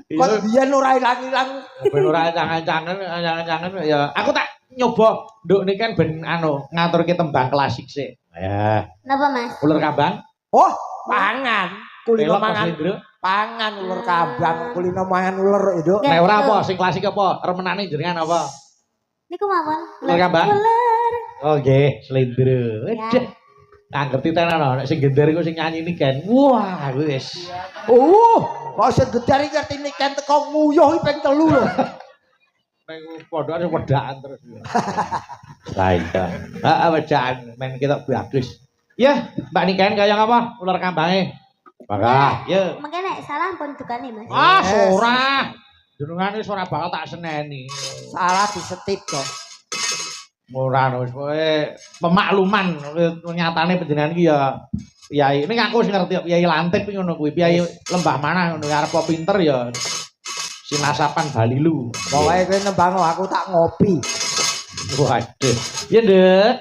Kok biyen ora ilang-ilang. Ben ora jangan-jangan ya. Aku tak nyoba nduk niki kan ben ngaturke tembang klasik sih. Ya. Napa, Mas? Ular kambang. Oh, pangan. Kulino Pelok mangan. Slendro. Pangan ular kambang, kulino mangan ular itu. Nek ora apa sing klasik apa? Remenane jenengan apa? Niku mawon. Ular kambang. Ular. Oh nggih, Slendro. Wedh. Tak ngerti tenan nek sing gender iku sing nyanyi niken. Wah, wis. Kok sing gedar iki ngerti niken teko nguyuh ping 3 lho. Nang pondokan wedakan terus. Lah iya. Heeh, wedakan men ketok bagus. Ya, Mbak Niken kaya apa? Ular kambange. Bakah, ya. Mengke nek salah pun dukane, Mas. Ah, ora. Jenengan wis ora bakal tak seneni. Salah disetip kok. Ora wis kowe pemakluman nyatane panjenengan iki ya Piai. Ning aku sing ngerti Piai Lantip ngono kuwi. Piai Lembah Manah ngono arep pinter ya. Sinasapan Balilu. Pokoke kowe nembang aku tak ngopi. Waduh. Ya, Nduk.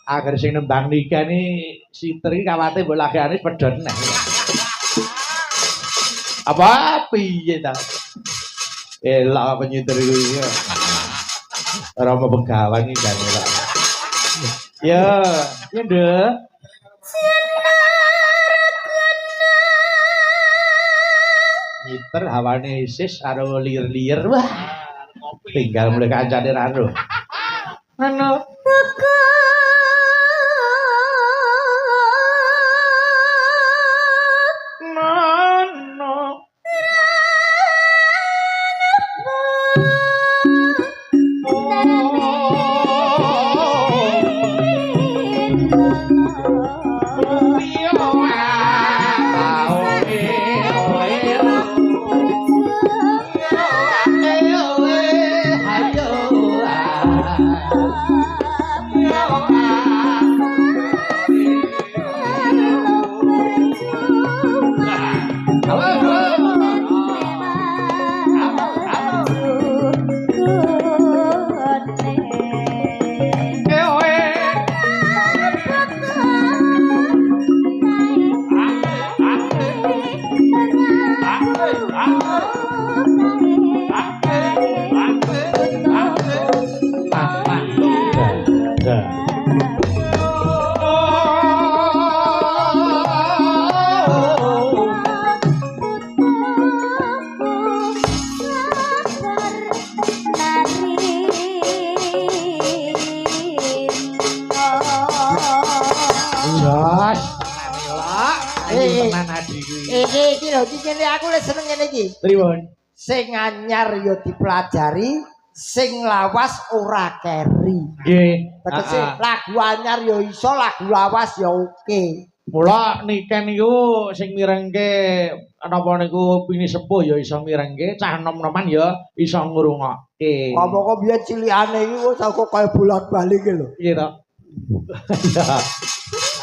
Agar sing nembang nikah ni si Tri kawate mbok lagane pedhot neh. Apa piye ta? Elak penyitir iki. Ora mau begawan iki kan ora. Ya, ya Nduk. Nyiter hawane isis karo lir-lir. Wah. Tinggal mulai kancane raro. Ano? Jos. Tenan adi kuwi. Iki lho iki aku lek seneng ngene iki. Pripun? Sing anyar ya dipelajari, sing lawas ora keri. Nggih. Tegese lagu anyar ya iso, lagu lawas ya oke. Mula niken niku sing mirengke napa niku bini sepuh ya iso mirengke, cah nom-noman ya iso ngrungokke. Apa kok biyen cilikane iki wis kok kaya bolak-balik lho. Piye to?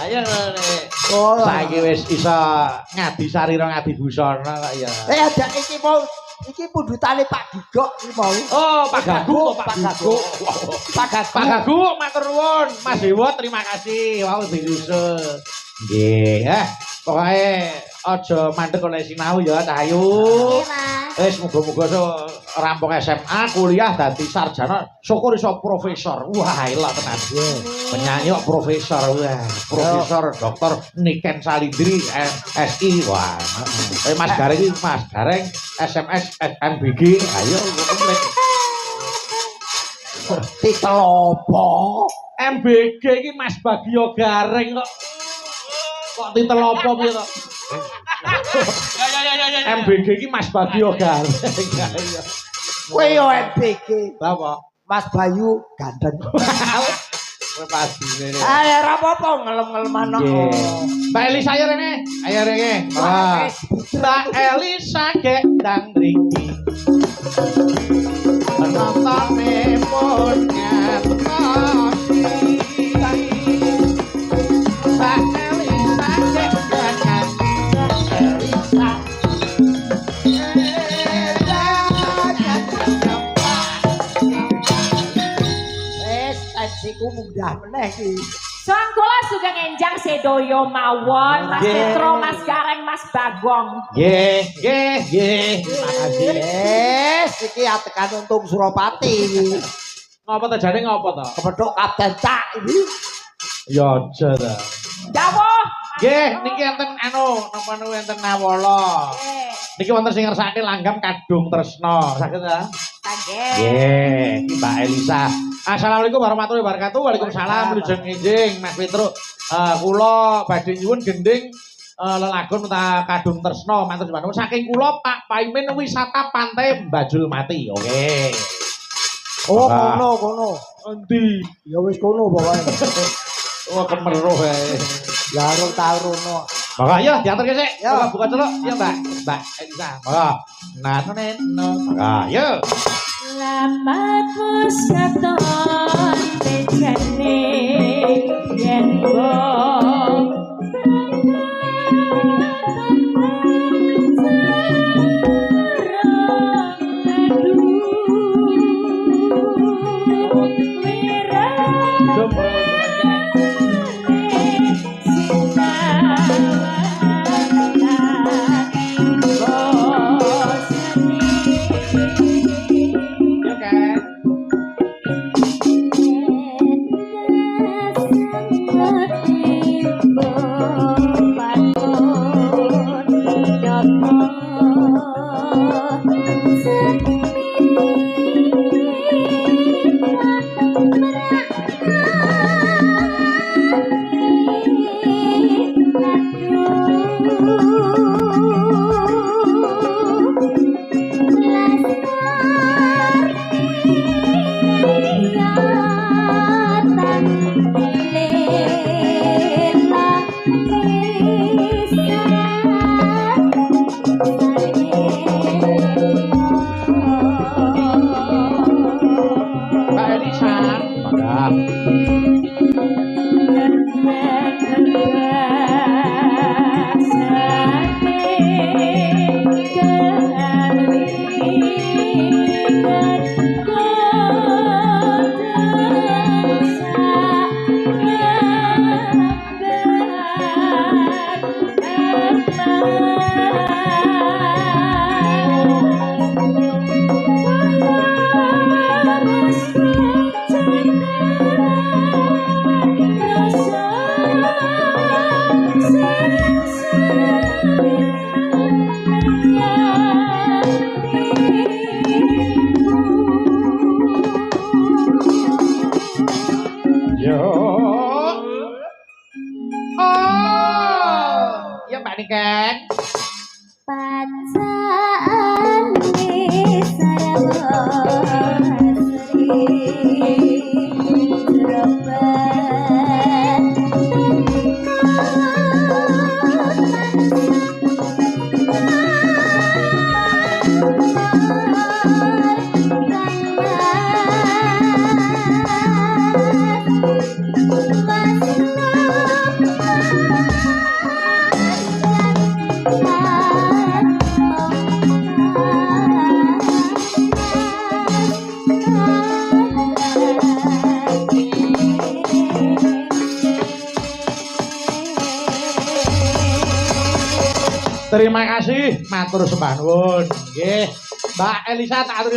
Ayo nek Oh, saiki wis iso ngadi sarira ngadi busana kok ya. ada iki mau iki pundutane Pak Gigok iki mau. Oh, Pak Gagu, Pak Gagu. Pak Gaguk. Pak Gagu, matur nuwun. Mas Dewa terima kasih. Wau diusul. Nggih, pokoke aja mandek oleh sinau ya, Cahyu. Oke, Mas. Wis muga-muga rampung SMA, kuliah dadi sarjana, syukur iso profesor. Wah, elok tenan. Penyanyi kok profesor. Wah, profesor Dr. Niken Salindri SI. Wah. Mas Gareng iki Mas Gareng SMS SMBG. Ayo komplit. Titel apa? MBG iki Mas Bagio Gareng kok. Kok titel apa piye to? Ya. MBG iki Mas Bagio Gareng. Kowe yo MBG. Apa? Mas Bayu ganteng. Kowe pasti rene. Ayo ora apa-apa ngelem-ngeleman kok. Mbak Elisa ayo rene. Ayo rene. Mbak Elisa gendang mriki. Penontonne pun ngatasi. Mbak Elisa gendang Elisa. Tensiku mudah meneh iki. Soang kula sugeng enjang sedoyo mawon, Mas Nggih. Petro, Mas Gareng, Mas Bagong. Nggih, nggih, nggih. Terima kasih. Yes, iki atekan untung Suropati iki. Ngapa to jane ngapa to? Kepethuk Kapten Cak iki. Ya aja ta. Dawuh. Nggih, niki enten napa niku enten nawala. Niki wonten sing ngersake langgam kadung tresna. Saged ta? Saged. Nggih, iki Mbak Elisa. Assalamualaikum warahmatullahi wabarakatuh. Waalaikumsalam. Wilujeng enjing Mas Petro. Kula badhe nyuwun gending lelagon ta kadung tresna matur nuwun. Saking kula Pak Paimin wisata pantai Bajul Mati. Oke. Oh, kono. Endi? Ya wis kono pokoke. Oh, kemeruh ae. Ya ora tau rono. Maka ayo diantar ke sik. Ya. Buka celuk. Ya, Mbak Elisa. Maka. Nano. Maka ayo. Selamat pusaton bejane yen wong Yes, Oh, ya Mbak Niken. Pacaan di Sarawasri Terima kasih, matur sembah nuwun. Nggih, Mbak Elisa tak aturi